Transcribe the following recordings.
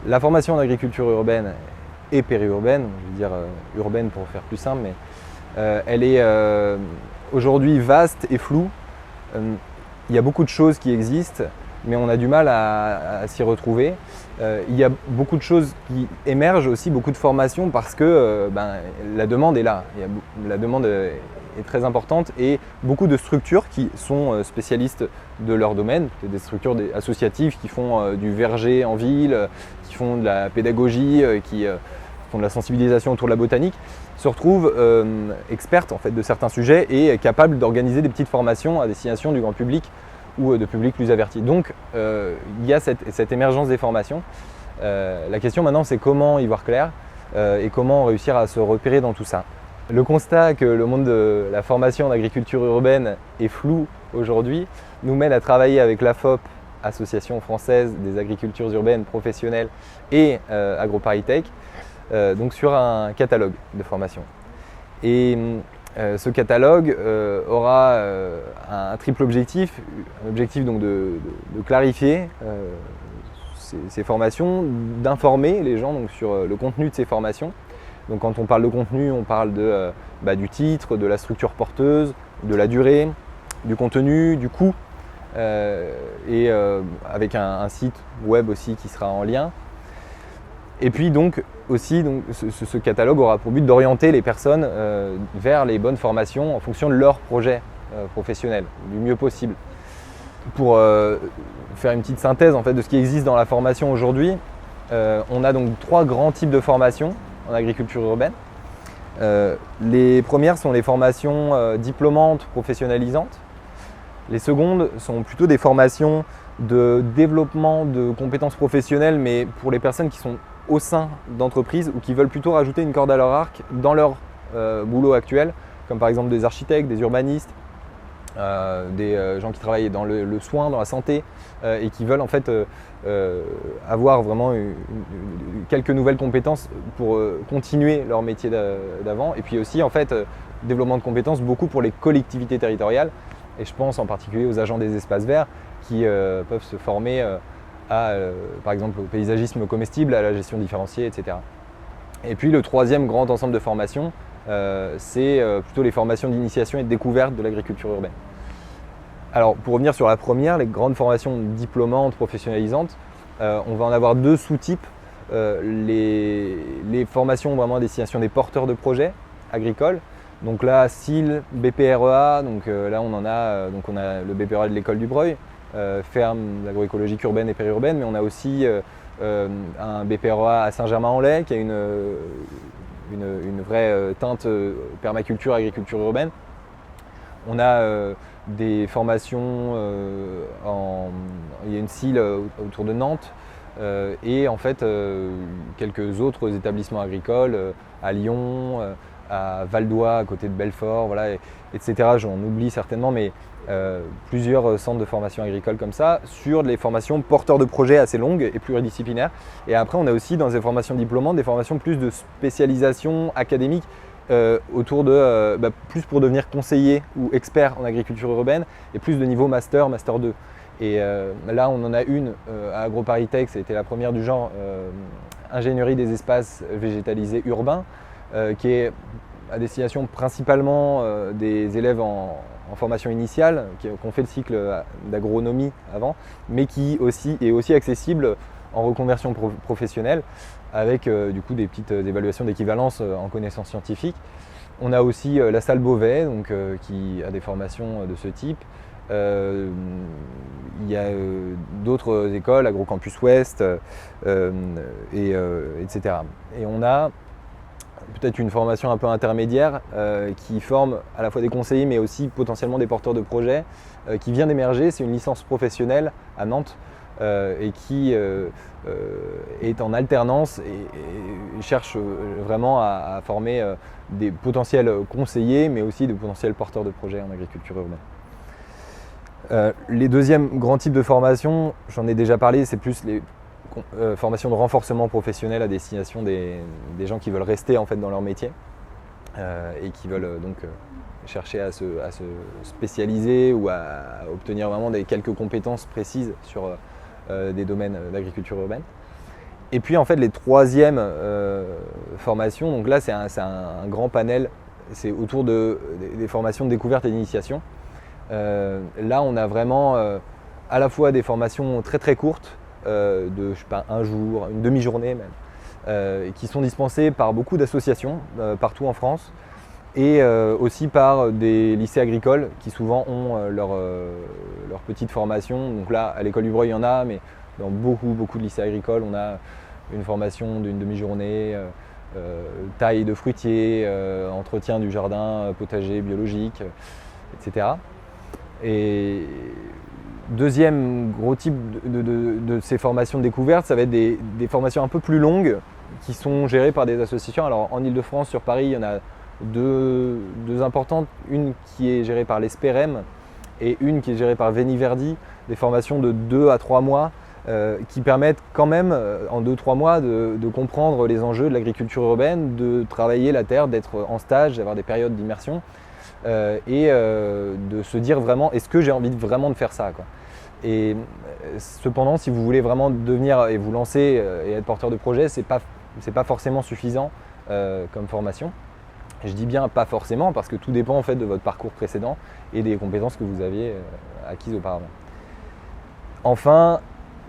La formation en agriculture urbaine et périurbaine, je veux dire urbaine pour faire plus simple, mais elle est aujourd'hui vaste et floue. Il y a beaucoup de choses qui existent, mais on a du mal à s'y retrouver. Il y a beaucoup de choses qui émergent aussi, beaucoup de formations, parce que la demande est là. La demande est très importante et beaucoup de structures qui sont spécialistes de leur domaine, des structures associatives qui font du verger en ville, qui font de la pédagogie, qui font de la sensibilisation autour de la botanique, se retrouvent expertes en fait, de certains sujets et capables d'organiser des petites formations à destination du grand public ou de publics plus avertis. Donc il y a cette émergence des formations. La question maintenant c'est comment y voir clair et comment réussir à se repérer dans tout ça. Le constat que le monde de la formation en agriculture urbaine est flou aujourd'hui nous mène à travailler avec l'AFOP, Association française des agricultures urbaines professionnelles, et AgroParisTech, donc sur un catalogue de formation. Et ce catalogue aura un triple objectif, un objectif donc de clarifier ces formations, d'informer les gens donc, sur le contenu de ces formations. Donc quand on parle de contenu, on parle du titre, de la structure porteuse, de la durée, du contenu, du coût, et avec un site web aussi qui sera en lien. Et puis donc aussi ce catalogue aura pour but d'orienter les personnes vers les bonnes formations en fonction de leur projet professionnel, du mieux possible. Pour faire une petite synthèse en fait, de ce qui existe dans la formation aujourd'hui, on a donc 3 grands types de formations en agriculture urbaine. Les premières sont les formations diplômantes professionnalisantes. Les secondes sont plutôt des formations de développement de compétences professionnelles, mais pour les personnes qui sont au sein d'entreprises ou qui veulent plutôt rajouter une corde à leur arc dans leur boulot actuel, comme par exemple des architectes, des urbanistes, des gens qui travaillent dans le soin, dans la santé, et qui veulent en fait avoir vraiment quelques nouvelles compétences pour continuer leur métier d'avant. Et puis aussi en fait développement de compétences beaucoup pour les collectivités territoriales, et je pense en particulier aux agents des espaces verts qui peuvent se former par exemple au paysagisme comestible, à la gestion différenciée, etc. Et puis le troisième grand ensemble de formations, c'est plutôt les formations d'initiation et de découverte de l'agriculture urbaine. Alors pour revenir sur la première, les grandes formations diplômantes, professionnalisantes, on va en avoir 2 sous-types. Les formations vraiment à destination des porteurs de projets agricoles. Donc là, SIL, BPREA, donc là on a le BPREA de l'école du Breuil, ferme d'agroécologique urbaine et périurbaine, mais on a aussi un BPREA à Saint-Germain-en-Laye qui a une vraie teinte permaculture, agriculture urbaine. On a des formations, il y a une SIL autour de Nantes et en fait quelques autres établissements agricoles à Lyon, à Val-d'Oie, à côté de Belfort, voilà, etc. J'en oublie certainement, mais plusieurs centres de formation agricole comme ça, sur les formations porteurs de projets assez longues et pluridisciplinaires. Et après, on a aussi dans ces formations diplômantes des formations plus de spécialisation académique autour de plus pour devenir conseiller ou expert en agriculture urbaine et plus de niveau master, master 2. Et là, on en a une à AgroParisTech, c'était la première du genre, ingénierie des espaces végétalisés urbains, qui est à destination principalement des élèves en formation initiale, qui ont fait le cycle d'agronomie avant, mais qui est aussi accessible en reconversion professionnelle, avec du coup des petites évaluations d'équivalence en connaissances scientifiques. On a aussi la salle Beauvais, donc, qui a des formations de ce type. Il y a d'autres écoles, AgroCampus Ouest, etc. Et on a peut-être une formation un peu intermédiaire qui forme à la fois des conseillers mais aussi potentiellement des porteurs de projets qui vient d'émerger. C'est une licence professionnelle à Nantes et qui est en alternance et cherche vraiment à former des potentiels conseillers mais aussi des potentiels porteurs de projets en agriculture urbaine. Les deuxièmes grands types de formation, j'en ai déjà parlé, c'est plus les formation de renforcement professionnel à destination des gens qui veulent rester en fait dans leur métier et qui veulent donc chercher à se spécialiser ou à obtenir vraiment quelques compétences précises sur des domaines d'agriculture urbaine. Et puis en fait les troisièmes formations, donc là c'est un grand panel, c'est autour des formations de découverte et d'initiation. Là on a vraiment à la fois des formations très très courtes, de je sais pas, un jour, une demi-journée même, qui sont dispensées par beaucoup d'associations partout en France et aussi par des lycées agricoles qui souvent ont leur petite formation. Donc là à l'école du Breuil il y en a, mais dans beaucoup de lycées agricoles on a une formation d'une demi-journée, taille de fruitier, entretien du jardin, potager biologique, etc. Et deuxième gros type de ces formations de découverte, ça va être des formations un peu plus longues qui sont gérées par des associations. Alors en Ile-de-France, sur Paris, il y en a deux importantes, une qui est gérée par l'ESPEREM et une qui est gérée par Veni-Verdi, des formations de 2 à 3 mois qui permettent quand même en 2-3 mois de comprendre les enjeux de l'agriculture urbaine, de travailler la terre, d'être en stage, d'avoir des périodes d'immersion et de se dire vraiment est-ce que j'ai envie vraiment de faire ça, quoi. Et cependant si vous voulez vraiment devenir et vous lancer et être porteur de projet, c'est pas forcément suffisant comme formation. Je dis bien pas forcément parce que tout dépend en fait de votre parcours précédent et des compétences que vous aviez acquises auparavant. Enfin,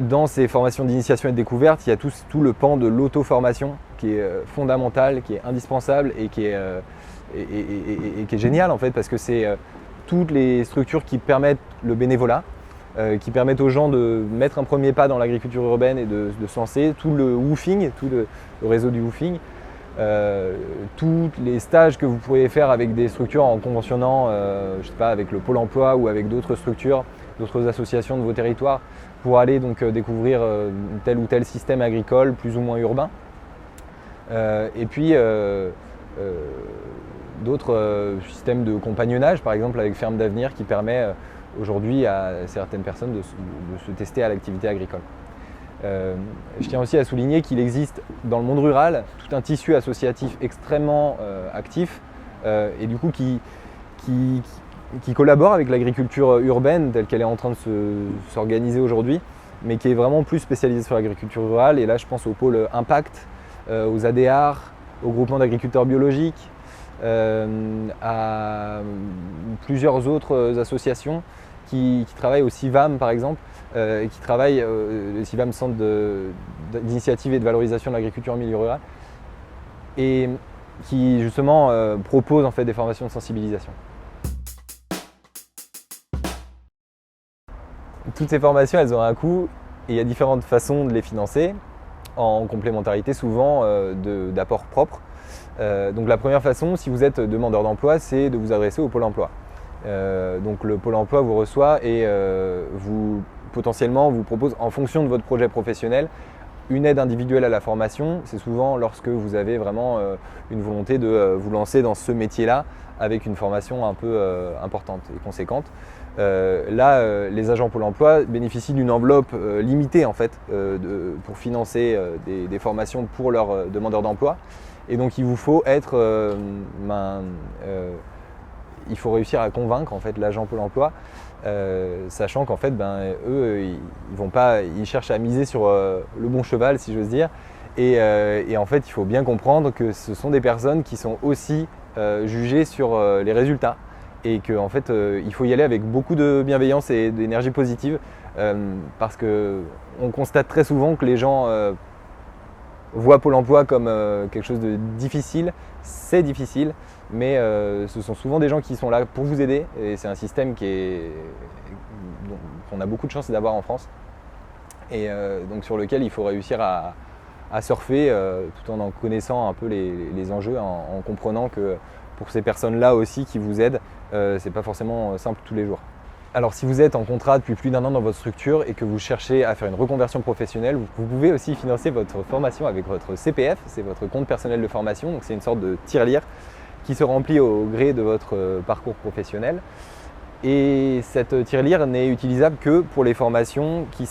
dans ces formations d'initiation et de découverte, il y a tout le pan de l'auto-formation qui est fondamental, qui est indispensable et qui est génial en fait parce que c'est toutes les structures qui permettent le bénévolat, qui permettent aux gens de mettre un premier pas dans l'agriculture urbaine et de se lancer, tout le woofing, tout le réseau du woofing, tous les stages que vous pourriez faire avec des structures en conventionnant, je sais pas, avec le Pôle emploi ou avec d'autres structures, d'autres associations de vos territoires pour aller donc découvrir tel ou tel système agricole plus ou moins urbain. Et puis d'autres systèmes de compagnonnage, par exemple avec Ferme d'Avenir qui permet aujourd'hui à certaines personnes de se tester à l'activité agricole. Je tiens aussi à souligner qu'il existe dans le monde rural tout un tissu associatif extrêmement actif et du coup qui collabore avec l'agriculture urbaine telle qu'elle est en train de s'organiser aujourd'hui, mais qui est vraiment plus spécialisée sur l'agriculture rurale. Et là je pense au pôle Impact, aux ADR, au groupement d'agriculteurs biologiques, à plusieurs autres associations qui travaillent au CIVAM par exemple, et qui travaillent, le CIVAM, Centre d'initiative et de valorisation de l'agriculture en milieu rural, et qui justement proposent en fait des formations de sensibilisation. Toutes ces formations, elles ont un coût et il y a différentes façons de les financer, en complémentarité souvent d'apports propres. Donc la première façon, si vous êtes demandeur d'emploi, c'est de vous adresser au Pôle emploi. Donc le Pôle emploi vous reçoit et potentiellement vous propose, en fonction de votre projet professionnel, une aide individuelle à la formation. C'est souvent lorsque vous avez vraiment une volonté de vous lancer dans ce métier-là avec une formation un peu importante et conséquente. Là, les agents Pôle emploi bénéficient d'une enveloppe limitée en fait, pour financer des formations pour leurs demandeurs d'emploi. Et donc il vous faut être, il faut réussir à convaincre en fait l'agent Pôle emploi, sachant qu'en fait eux ils cherchent à miser sur le bon cheval si j'ose dire, et en fait il faut bien comprendre que ce sont des personnes qui sont aussi jugées sur les résultats et qu'en fait il faut y aller avec beaucoup de bienveillance et d'énergie positive, parce qu'on constate très souvent que les gens voient Pôle emploi comme quelque chose de difficile. C'est difficile, mais ce sont souvent des gens qui sont là pour vous aider et c'est un système qu'on a beaucoup de chance d'avoir en France et donc sur lequel il faut réussir à surfer tout en connaissant un peu les enjeux, en comprenant que pour ces personnes-là aussi qui vous aident, c'est pas forcément simple tous les jours. Alors si vous êtes en contrat depuis plus d'1 an dans votre structure et que vous cherchez à faire une reconversion professionnelle, vous pouvez aussi financer votre formation avec votre CPF, c'est votre compte personnel de formation, donc c'est une sorte de tirelire qui se remplit au gré de votre parcours professionnel. Et cette tirelire n'est utilisable que pour les formations qui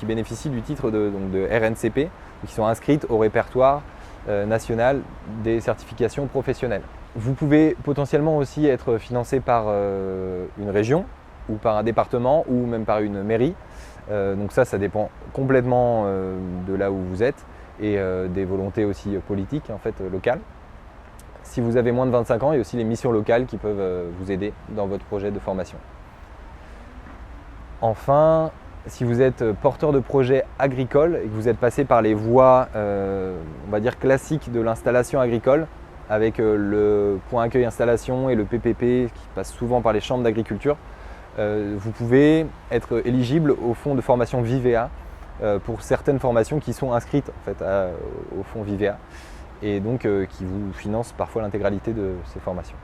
bénéficient du titre de RNCP, qui sont inscrites au répertoire national des certifications professionnelles. Vous pouvez potentiellement aussi être financé par une région ou par un département ou même par une mairie. Donc ça dépend complètement de là où vous êtes et des volontés aussi politiques en fait, locales. Si vous avez moins de 25 ans, il y a aussi les missions locales qui peuvent vous aider dans votre projet de formation. Enfin, si vous êtes porteur de projet agricole et que vous êtes passé par les voies on va dire classiques de l'installation agricole, avec le point accueil installation et le PPP qui passe souvent par les chambres d'agriculture, vous pouvez être éligible au fonds de formation Vivea pour certaines formations qui sont inscrites en fait, au fonds Vivea et donc qui vous finance parfois l'intégralité de ces formations.